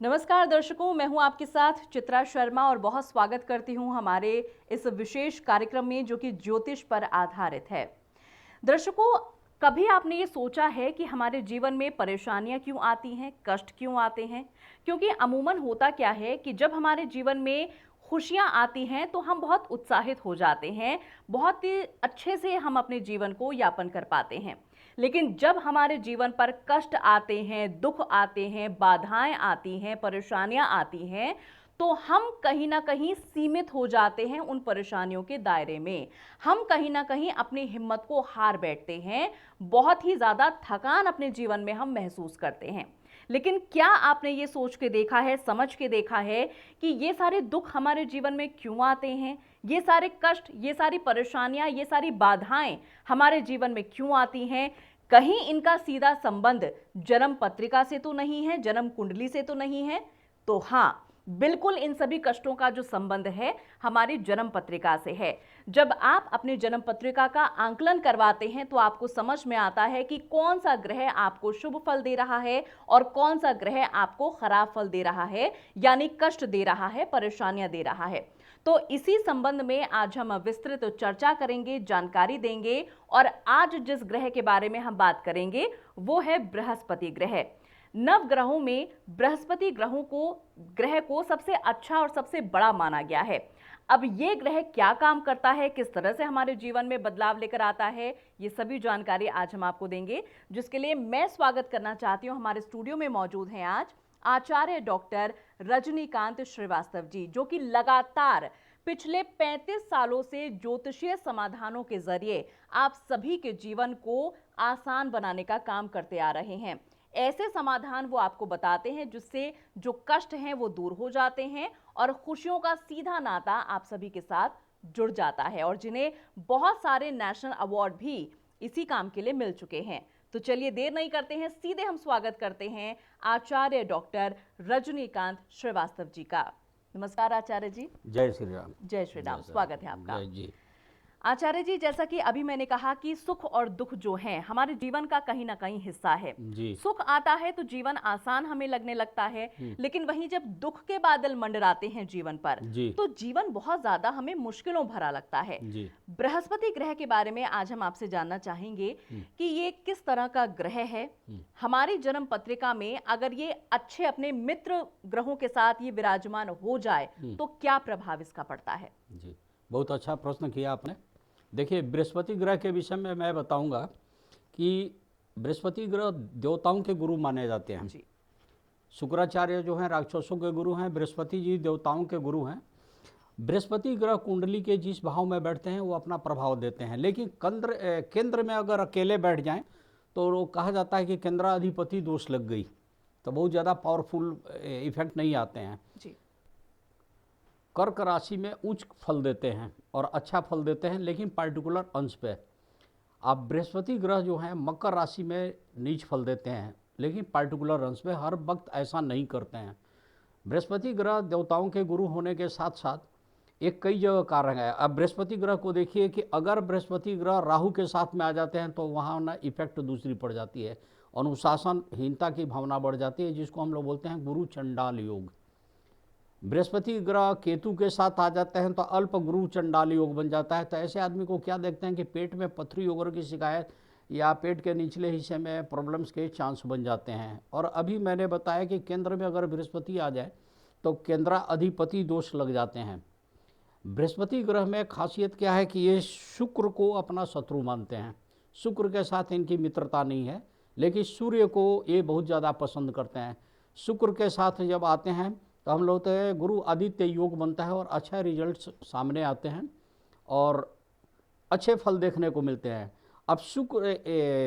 नमस्कार दर्शकों, मैं हूं आपके साथ चित्रा शर्मा और बहुत स्वागत करती हूं हमारे इस विशेष कार्यक्रम में जो कि ज्योतिष पर आधारित है। दर्शकों, कभी आपने ये सोचा है कि हमारे जीवन में परेशानियां क्यों आती हैं, कष्ट क्यों आते हैं? क्योंकि अमूमन होता क्या है कि जब हमारे जीवन में खुशियां आती हैं तो हम बहुत उत्साहित हो जाते हैं, बहुत ही अच्छे से हम अपने जीवन को यापन कर पाते हैं। लेकिन जब हमारे जीवन पर कष्ट आते हैं, दुख आते हैं, बाधाएं आती हैं, परेशानियां आती हैं, तो हम कहीं ना कहीं सीमित हो जाते हैं उन परेशानियों के दायरे में। हम कहीं ना कहीं अपनी हिम्मत को हार बैठते हैं, बहुत ही ज्यादा थकान अपने जीवन में हम महसूस करते हैं। लेकिन क्या आपने ये सोच के देखा है, समझ के देखा है कि ये सारे दुख हमारे जीवन में क्यों आते हैं? ये सारे कष्ट, ये सारी परेशानियां, ये सारी बाधाएं हमारे जीवन में क्यों आती हैं? कहीं इनका सीधा संबंध जन्म पत्रिका से तो नहीं है, जन्म कुंडली से तो नहीं है? तो हाँ, बिल्कुल इन सभी कष्टों का जो संबंध है हमारी जन्म पत्रिका से है। जब आप अपनी जन्म पत्रिका का आंकलन करवाते हैं तो आपको समझ में आता है कि कौन सा ग्रह आपको शुभ फल दे रहा है और कौन सा ग्रह आपको खराब फल दे रहा है, यानी कष्ट दे रहा है, परेशानियां दे रहा है। तो इसी संबंध में आज हम विस्तृत चर्चा करेंगे, जानकारी देंगे। और आज जिस ग्रह के बारे में हम बात करेंगे वो है बृहस्पति ग्रह। नव ग्रहों में बृहस्पति ग्रह को सबसे अच्छा और सबसे बड़ा माना गया है। अब ये ग्रह क्या काम करता है, किस तरह से हमारे जीवन में बदलाव लेकर आता है, ये सभी जानकारी आज हम आपको देंगे, जिसके लिए मैं स्वागत करना चाहती हूं। हमारे स्टूडियो में मौजूद हैं आज आचार्य डॉक्टर रजनीकांत श्रीवास्तव जी, जो कि लगातार पिछले 35 सालों से ज्योतिषीय समाधानों के जरिए आप सभी के जीवन को आसान बनाने का काम करते आ रहे हैं। ऐसे समाधान वो आपको बताते हैं जिससे जो कष्ट हैं वो दूर हो जाते हैं और खुशियों का सीधा नाता आप सभी के साथ जुड़ जाता है, और जिन्हें बहुत सारे नेशनल अवार्ड भी इसी काम के लिए मिल चुके हैं। तो चलिए देर नहीं करते हैं, सीधे हम स्वागत करते हैं आचार्य डॉक्टर रजनीकांत श्रीवास्तव जी का। नमस्कार आचार्य जी। जय श्री राम। जय श्री राम, स्वागत है आपका। जय जी। आचार्य जी, जैसा कि अभी मैंने कहा कि सुख और दुख जो हैं हमारे जीवन का कहीं ना कहीं हिस्सा है। जी। सुख आता है तो जीवन आसान हमें लगने लगता है, लेकिन वहीं जब दुख के बादल मंडराते हैं जीवन पर जी। तो जीवन बहुत ज्यादा हमें मुश्किलों भरा लगता है। जी। बृहस्पति ग्रह के बारे में आज हम आपसे जानना चाहेंगे कि ये किस तरह का ग्रह है। हमारी जन्म पत्रिका में अगर ये अच्छे अपने मित्र ग्रहों के साथ ये विराजमान हो जाए तो क्या प्रभाव इसका पड़ता है? जी, बहुत अच्छा प्रश्न किया आपने। देखिए, बृहस्पति ग्रह के विषय में मैं बताऊंगा कि बृहस्पति ग्रह देवताओं के गुरु माने जाते हैं। जी। शुक्राचार्य जो हैं राक्षसों के गुरु हैं, बृहस्पति जी देवताओं के गुरु हैं। बृहस्पति ग्रह कुंडली के जिस भाव में बैठते हैं वो अपना प्रभाव देते हैं, लेकिन केंद्र में अगर अकेले बैठ जाएं तो वो कहा जाता है कि केंद्राधिपति दोष लग गई, तो बहुत ज़्यादा पावरफुल इफेक्ट नहीं आते हैं। जी। कर्क राशि में उच्च फल देते हैं और अच्छा फल देते हैं, लेकिन पार्टिकुलर अंश पे। आप बृहस्पति ग्रह जो हैं मकर राशि में नीच फल देते हैं, लेकिन पार्टिकुलर अंश पे हर वक्त ऐसा नहीं करते हैं। बृहस्पति ग्रह देवताओं के गुरु होने के साथ साथ एक कई जगह कारण है। अब बृहस्पति ग्रह को देखिए कि अगर बृहस्पति ग्रह राहु के साथ में आ जाते हैं तो वहाँ ना इफेक्ट दूसरी पड़ जाती है, अनुशासनहीनता की भावना बढ़ जाती है, जिसको हम लोग बोलते हैं गुरु चंडाल योग। बृहस्पति ग्रह केतु के साथ आ जाते हैं तो अल्प गुरु चंडाल योग बन जाता है। तो ऐसे आदमी को क्या देखते हैं कि पेट में पथरी वगैरह की शिकायत या पेट के निचले हिस्से में प्रॉब्लम्स के चांस बन जाते हैं। और अभी मैंने बताया कि केंद्र में अगर बृहस्पति आ जाए तो केंद्राधिपति दोष लग जाते हैं। बृहस्पति ग्रह में खासियत क्या है कि ये शुक्र को अपना शत्रु मानते हैं। शुक्र के साथ इनकी मित्रता नहीं है, लेकिन सूर्य को ये बहुत ज़्यादा पसंद करते हैं। शुक्र के साथ जब आते हैं तो हम लोग तो गुरु आदित्य योग बनता है और अच्छा रिजल्ट्स सामने आते हैं और अच्छे फल देखने को मिलते हैं। अब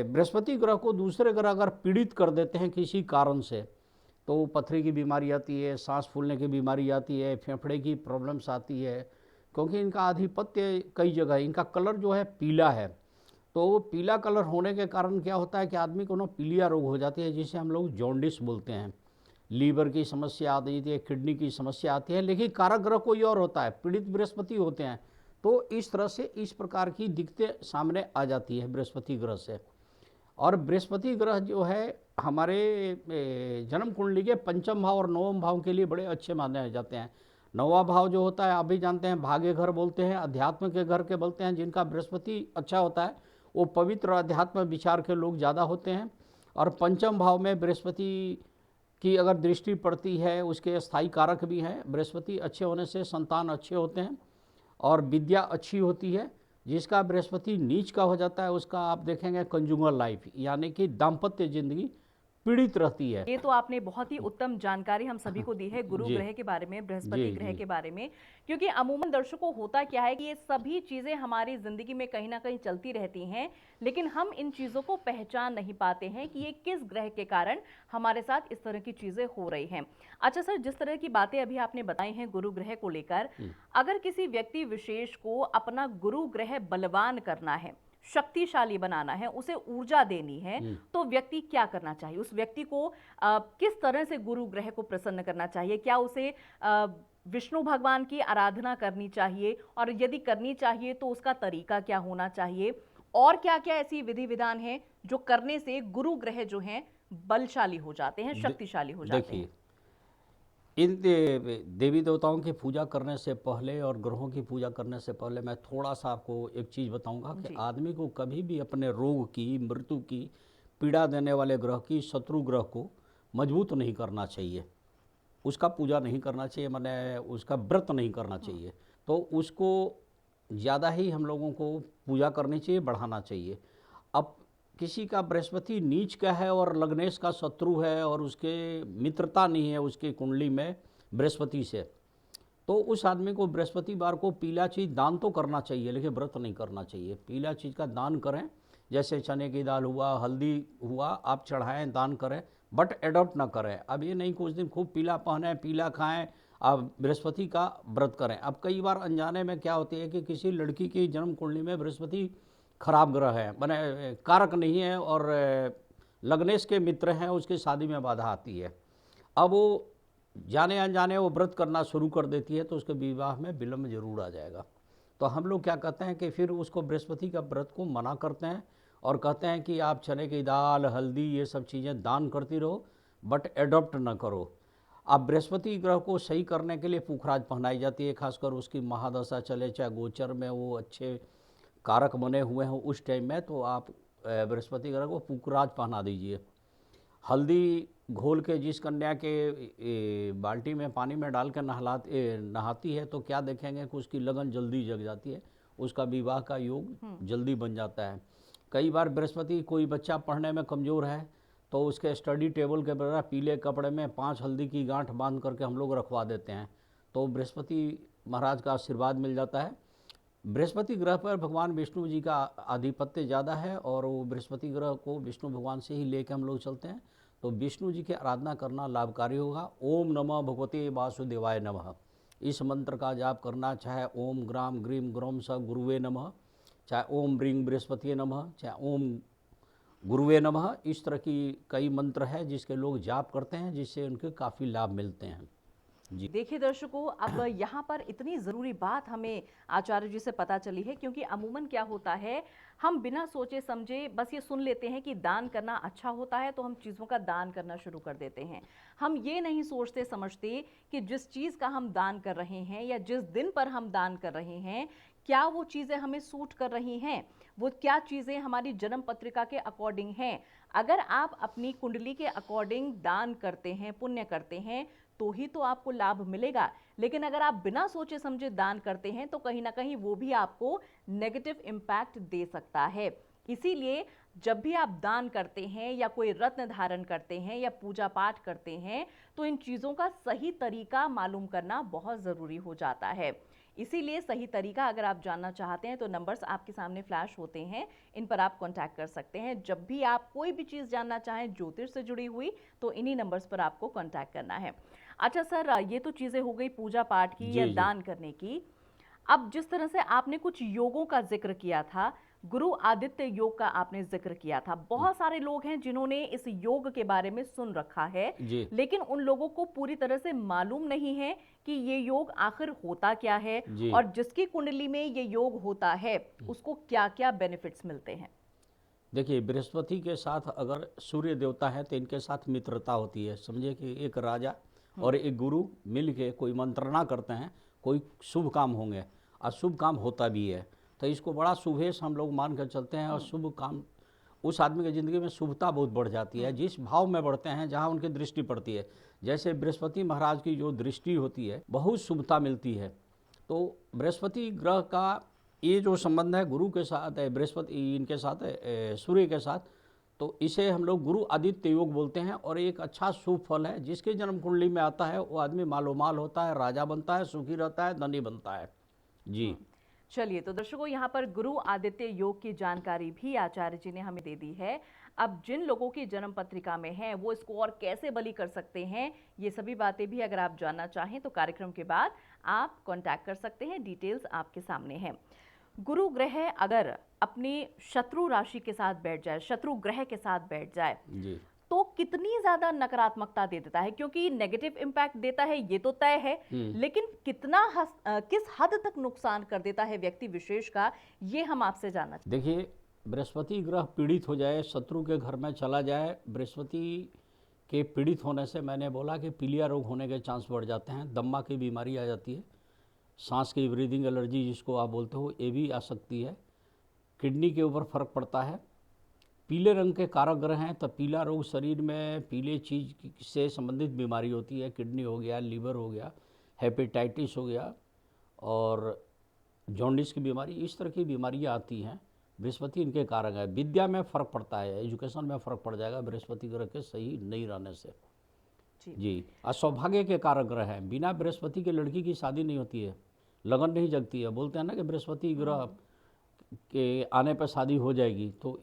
बृहस्पति ग्रह को दूसरे ग्रह अगर पीड़ित कर देते हैं किसी कारण से तो पथरी की बीमारी आती है, सांस फूलने की बीमारी आती है, फेफड़े की प्रॉब्लम्स आती है, क्योंकि इनका आधिपत्य कई जगह, इनका कलर जो है पीला है। तो पीला कलर होने के कारण क्या होता है कि आदमी को ना पीलिया रोग हो जाती है, जिसे हम लोग जॉन्डिस बोलते हैं। लीवर की समस्या आती है, किडनी की समस्या आती है, लेकिन कारक ग्रह कोई और होता है, पीड़ित बृहस्पति होते हैं। तो इस तरह से इस प्रकार की दिक्कतें सामने आ जाती है बृहस्पति ग्रह से। और बृहस्पति ग्रह जो है हमारे जन्म कुंडली के पंचम भाव और नवम भाव के लिए बड़े अच्छे माने जाते हैं। नौवां भाव जो होता है आप भी जानते हैं, भाग्य घर बोलते हैं, अध्यात्म के घर के बोलते हैं। जिनका बृहस्पति अच्छा होता है वो पवित्र और अध्यात्म विचार के लोग ज़्यादा होते हैं। और पंचम भाव में बृहस्पति की अगर दृष्टि पड़ती है, उसके स्थायी कारक भी हैं। बृहस्पति अच्छे होने से संतान अच्छे होते हैं और विद्या अच्छी होती है। जिसका बृहस्पति नीच का हो जाता है उसका आप देखेंगे कंजुगल लाइफ यानी कि दाम्पत्य जिंदगी पीड़ित रहती है। ये तो आपने बहुत ही उत्तम जानकारी हम सभी को दी है गुरु जी ग्रह के बारे में, बृहस्पति जी ग्रह जी के बारे में। क्योंकि अमूमन दर्शकों होता क्या है कि ये सभी चीजें हमारी जिंदगी में कहीं ना कहीं चलती रहती हैं, लेकिन हम इन चीजों को पहचान नहीं पाते हैं कि ये किस ग्रह के कारण हमारे साथ इस तरह की चीजें हो रही हैं। अच्छा सर, जिस तरह की बातें अभी आपने बताई हैं गुरु ग्रह को लेकर, अगर किसी व्यक्ति विशेष को अपना गुरु ग्रह बलवान करना है, शक्तिशाली बनाना है, उसे ऊर्जा देनी है, तो व्यक्ति क्या करना चाहिए? उस व्यक्ति को किस तरह से गुरु ग्रह को प्रसन्न करना चाहिए? क्या उसे विष्णु भगवान की आराधना करनी चाहिए, और यदि करनी चाहिए तो उसका तरीका क्या होना चाहिए, और क्या क्या ऐसी विधि विधान है जो करने से गुरु ग्रह जो हैं बलशाली हो जाते हैं, शक्तिशाली हो जाते हैं? देखिए, इन देवी देवताओं की पूजा करने से पहले और ग्रहों की पूजा करने से पहले मैं थोड़ा सा आपको एक चीज़ बताऊंगा कि जी। आदमी को कभी भी अपने रोग की, मृत्यु की, पीड़ा देने वाले ग्रह की, शत्रु ग्रह को मजबूत नहीं करना चाहिए। उसका पूजा नहीं करना चाहिए, माने उसका व्रत नहीं करना चाहिए। तो उसको ज़्यादा ही हम लोगों को पूजा करनी चाहिए, बढ़ाना चाहिए। अब किसी का बृहस्पति नीच का है और लग्नेश का शत्रु है और उसके मित्रता नहीं है उसकी कुंडली में बृहस्पति से, तो उस आदमी को बृहस्पतिवार को पीला चीज़ दान तो करना चाहिए, लेकिन व्रत नहीं करना चाहिए। पीला चीज़ का दान करें, जैसे चने की दाल हुआ, हल्दी हुआ, आप चढ़ाएं, दान करें, बट एडॉप्ट ना करें। अब ये नहीं कुछ दिन खूब पीला पहने, पीला खाएं, अब बृहस्पति का व्रत करें। अब कई बार अनजाने में क्या होती है कि किसी लड़की की जन्म कुंडली में बृहस्पति खराब ग्रह है, माने कारक नहीं है, और लग्नेश के मित्र हैं, उसकी शादी में बाधा आती है। अब वो जाने अनजाने वो व्रत करना शुरू कर देती है तो उसके विवाह में विलम्ब जरूर आ जाएगा। तो हम लोग क्या कहते हैं कि फिर उसको बृहस्पति का व्रत को मना करते हैं और कहते हैं कि आप चने की दाल, हल्दी, ये सब चीज़ें दान करती रहो, बट एडॉप्ट ना करो। अब बृहस्पति ग्रह को सही करने के लिए पुखराज पहनाई जाती है, खासकर उसकी महादशा चले, चाहे गोचर में वो अच्छे कारक बने हुए हैं उस टाइम में, तो आप बृहस्पति ग्रह को पुखराज पहना दीजिए। हल्दी घोल के जिस कन्या के बाल्टी में पानी में डाल के नहाती है तो क्या देखेंगे कि उसकी लगन जल्दी जग जाती है, उसका विवाह का योग जल्दी बन जाता है। कई बार बृहस्पति, कोई बच्चा पढ़ने में कमज़ोर है तो उसके स्टडी टेबल के बगैर पीले कपड़े में 5 हल्दी की गांठ बांध करके हम लोग रखवा देते हैं, तो बृहस्पति महाराज का आशीर्वाद मिल जाता है। बृहस्पति ग्रह पर भगवान विष्णु जी का आधिपत्य ज़्यादा है और वो बृहस्पति ग्रह को विष्णु भगवान से ही लेकर हम लोग चलते हैं, तो विष्णु जी की आराधना करना लाभकारी होगा। ओम नमः भगवते वासुदेवाय नमः, इस मंत्र का जाप करना, चाहे ओम ग्राम ग्रीम ग्रोम स गुरुवे नमः, चाहे ओम ब्रींग बृहस्पति नमः, चाहे ओम गुरुवे नमः, इस तरह की कई मंत्र है जिसके लोग जाप करते हैं, जिससे उनके काफ़ी लाभ मिलते हैं। जी देखिए दर्शकों, अब यहाँ पर इतनी ज़रूरी बात हमें आचार्य जी से पता चली है, क्योंकि अमूमन क्या होता है, हम बिना सोचे समझे बस ये सुन लेते हैं कि दान करना अच्छा होता है, तो हम चीज़ों का दान करना शुरू कर देते हैं। हम ये नहीं सोचते समझते कि जिस चीज़ का हम दान कर रहे हैं या जिस दिन पर हम दान कर रहे हैं, क्या वो चीज़ें हमें सूट कर रही हैं, वो क्या चीज़ें हमारी जन्म पत्रिका के अकॉर्डिंग हैं। अगर आप अपनी कुंडली के अकॉर्डिंग दान करते हैं, पुण्य करते हैं, तो ही तो आपको लाभ मिलेगा। लेकिन अगर आप बिना सोचे समझे दान करते हैं तो कहीं ना कहीं वो भी आपको नेगेटिव इम्पैक्ट दे सकता है। इसीलिए जब भी आप दान करते हैं या कोई रत्न धारण करते हैं या पूजा पाठ करते हैं, तो इन चीज़ों का सही तरीका मालूम करना बहुत ज़रूरी हो जाता है। इसीलिए सही तरीका अगर आप जानना चाहते हैं तो नंबर्स आपके सामने फ्लैश होते हैं, इन पर आप कांटेक्ट कर सकते हैं। जब भी आप कोई भी चीज़ जानना चाहें ज्योतिष से जुड़ी हुई, तो इन्हीं नंबर्स पर आपको कांटेक्ट करना है। अच्छा सर, ये तो चीज़ें हो गई पूजा पाठ की या जी जी दान करने की। अब जिस तरह से आपने कुछ योगों का जिक्र किया था, गुरु आदित्य योग का आपने जिक्र किया था, बहुत सारे लोग हैं जिन्होंने इस योग के बारे में सुन रखा है, जी लेकिन उन लोगों को पूरी तरह से मालूम नहीं है कि ये योग आखिर होता क्या है, जी और जिसकी कुंडली में ये योग होता है उसको क्या क्या बेनिफिट्स मिलते हैं। देखिए, बृहस्पति के साथ अगर सूर्य देवता है तो इनके साथ मित्रता होती है। समझिए कि एक राजा और एक गुरु मिल के कोई मंत्रणा करते हैं, कोई शुभ काम होंगे, और शुभ काम होता भी है। तो इसको बड़ा शुभेश हम लोग मान कर चलते हैं, और शुभ काम उस आदमी की ज़िंदगी में शुभता बहुत बढ़ जाती है जिस भाव में बढ़ते हैं, जहाँ उनकी दृष्टि पड़ती है। जैसे बृहस्पति महाराज की जो दृष्टि होती है, बहुत शुभता मिलती है। तो बृहस्पति ग्रह का ये जो संबंध है गुरु के साथ है, बृहस्पति इनके साथ है, सूर्य के साथ, तो इसे हम लोग गुरु आदित्य योग बोलते हैं। और एक अच्छा शुभ फल है, जिसके जन्म कुंडली में आता है वो आदमी मालोमाल होता है, राजा बनता है, सुखी रहता है, धनी बनता है। जी। चलिए, तो दर्शकों, यहाँ पर गुरु आदित्य योग की जानकारी भी आचार्य जी ने हमें दे दी है। अब जिन लोगों की जन्म पत्रिका में है वो इसको और कैसे बली कर सकते हैं, ये सभी बातें भी अगर आप जानना चाहें तो कार्यक्रम के बाद आप कांटेक्ट कर सकते हैं। डिटेल्स आपके सामने हैं। गुरु ग्रह अगर अपनी शत्रु राशि के साथ बैठ जाए, शत्रु ग्रह के साथ बैठ जाए, जी। तो कितनी ज्यादा नकारात्मकता दे देता है? क्योंकि नेगेटिव इम्पैक्ट देता है ये तो तय है, लेकिन किस हद तक नुकसान कर देता है व्यक्ति विशेष का, ये हम आपसे जानना चाहते हैं। देखिए, बृहस्पति ग्रह पीड़ित हो जाए, शत्रु के घर में चला जाए, बृहस्पति के पीड़ित होने से मैंने बोला कि पीलिया रोग होने के चांस बढ़ जाते हैं, दम्मा की बीमारी आ जाती है, सांस की ब्रीदिंग एलर्जी जिसको आप बोलते हो ये भी आ सकती है, किडनी के ऊपर फर्क पड़ता है। पीले रंग के कारक ग्रह हैं तो पीला रोग, शरीर में पीले चीज से संबंधित बीमारी होती है, किडनी हो गया, लीवर हो गया, हेपेटाइटिस हो गया और जॉन्डिस की बीमारी, इस तरह की बीमारियां आती हैं। बृहस्पति इनके कारक है। विद्या में फ़र्क पड़ता है, एजुकेशन में फ़र्क पड़ जाएगा बृहस्पति ग्रह के सही नहीं रहने से। जी। और सौभाग्य के कारक ग्रह हैं, बिना बृहस्पति के लड़की की शादी नहीं होती है, लगन नहीं जगती है। बोलते हैं ना कि बृहस्पति ग्रह के आने पर शादी हो जाएगी, तो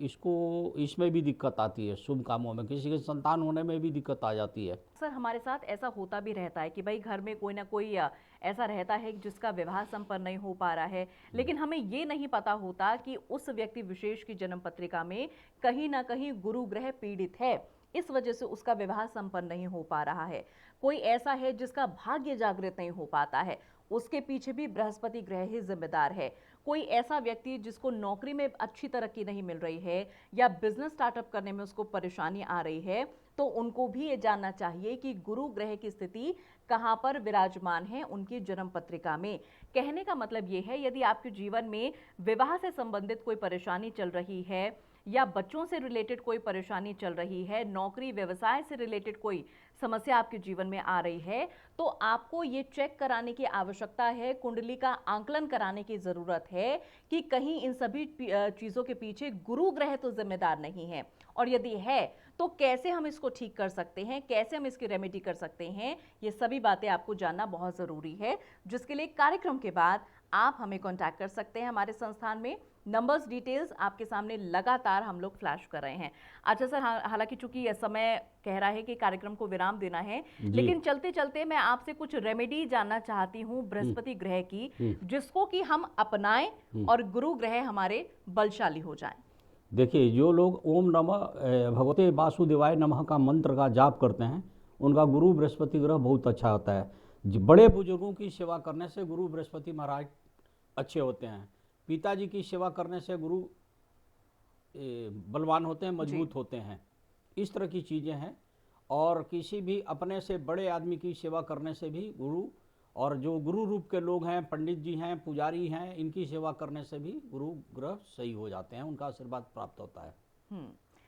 इसमें भी दिक्कत आती है, शुभ कामों में किसी के संतान होने में भी दिक्कत आ जाती है। सर, हमारे साथ ऐसा होता भी रहता है कि भाई घर में कोई ना कोई ऐसा रहता है जिसका विवाह संपन्न नहीं हो पा रहा है, लेकिन हमें ये नहीं पता होता कि उस व्यक्ति विशेष की जन्म पत्रिका में कहीं ना कहीं गुरु ग्रह पीड़ित है, इस वजह से उसका विवाह संपन्न नहीं हो पा रहा है। कोई ऐसा है जिसका भाग्य जागृत नहीं हो पाता है, उसके पीछे भी बृहस्पति ग्रह ही जिम्मेदार है। कोई ऐसा व्यक्ति जिसको नौकरी में अच्छी तरक्की नहीं मिल रही है या बिजनेस स्टार्टअप करने में उसको परेशानी आ रही है, तो उनको भी ये जानना चाहिए कि गुरु ग्रह की स्थिति कहाँ पर विराजमान है उनकी जन्म पत्रिका में। कहने का मतलब ये है, यदि आपके जीवन में विवाह से संबंधित कोई परेशानी चल रही है या बच्चों से रिलेटेड कोई परेशानी चल रही है, नौकरी व्यवसाय से रिलेटेड कोई समस्या आपके जीवन में आ रही है, तो आपको ये चेक कराने की आवश्यकता है, कुंडली का आंकलन कराने की जरूरत है कि कहीं इन सभी चीजों के पीछे गुरु ग्रह तो जिम्मेदार नहीं है, और यदि है तो कैसे हम इसको ठीक कर सकते हैं, कैसे हम इसकी रेमेडी कर सकते हैं, ये सभी बातें आपको जानना बहुत जरूरी है, जिसके लिए कार्यक्रम के बाद आप हमें कांटेक्ट कर सकते हैं। हमारे संस्थान में नंबर्स, डिटेल्स आपके सामने लगातार हम लोग फ्लैश कर रहे हैं। अच्छा सर, हालांकि चूंकि यह समय कह रहा है कि कार्यक्रम को विराम देना है, लेकिन चलते चलते मैं आपसे कुछ रेमेडी जानना चाहती हूँ बृहस्पति ग्रह की, जिसको कि हम अपनाएं और गुरु ग्रह हमारे बलशाली हो जाएं। देखिए, जो लोग ओम नमः भगवते वासुदेवाय नमः का मंत्र का जाप करते हैं, उनका गुरु बृहस्पति ग्रह बहुत अच्छा होता है। बड़े बुजुर्गों की सेवा करने से गुरु बृहस्पति महाराज अच्छे होते हैं। पिताजी की सेवा करने से गुरु बलवान होते हैं, मजबूत होते हैं। इस तरह की चीज़ें हैं। और किसी भी अपने से बड़े आदमी की सेवा करने से भी गुरु, और जो गुरु रूप के लोग हैं, पंडित जी हैं, पुजारी हैं, इनकी सेवा करने से भी गुरु ग्रह सही हो जाते हैं, उनका आशीर्वाद प्राप्त होता है।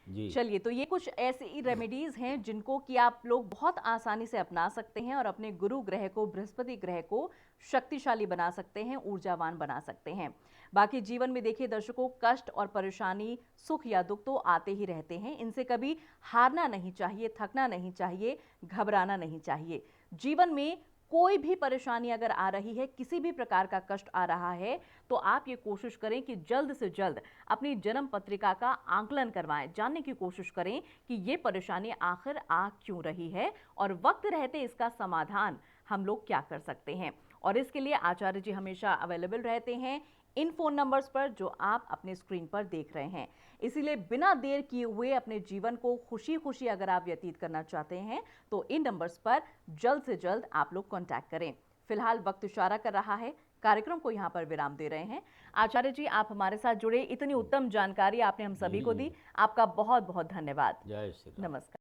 जी। चलिए, तो ये कुछ ऐसी रेमेडीज हैं जिनको कि आप लोग बहुत आसानी से अपना सकते हैं और अपने गुरु ग्रह को, बृहस्पति ग्रह को शक्तिशाली बना सकते हैं, ऊर्जावान बना सकते हैं। बाकी जीवन में देखिए दर्शकों, कष्ट और परेशानी, सुख या दुख तो आते ही रहते हैं, इनसे कभी हारना नहीं चाहिए, थकना नहीं चाहिए, घबराना नहीं चाहिए। जीवन में कोई भी परेशानी अगर आ रही है, किसी भी प्रकार का कष्ट आ रहा है, तो आप ये कोशिश करें कि जल्द से जल्द अपनी जन्म पत्रिका का आंकलन करवाएं, जानने की कोशिश करें कि ये परेशानी आखिर आ क्यों रही है और वक्त रहते इसका समाधान हम लोग क्या कर सकते हैं। और इसके लिए आचार्य जी हमेशा अवेलेबल रहते हैं इन फोन नंबर्स पर जो आप अपने स्क्रीन पर देख रहे हैं। इसीलिए बिना देर किए हुए अपने जीवन को खुशी खुशी अगर आप व्यतीत करना चाहते हैं तो इन नंबर्स पर जल्द से जल्द आप लोग कांटेक्ट करें। फिलहाल वक्त इशारा कर रहा है कार्यक्रम को यहाँ पर विराम दे रहे हैं। आचार्य जी, आप हमारे साथ जुड़े, इतनी उत्तम जानकारी आपने हम सभी को दी, आपका बहुत बहुत धन्यवाद। जय श्री राम। नमस्कार।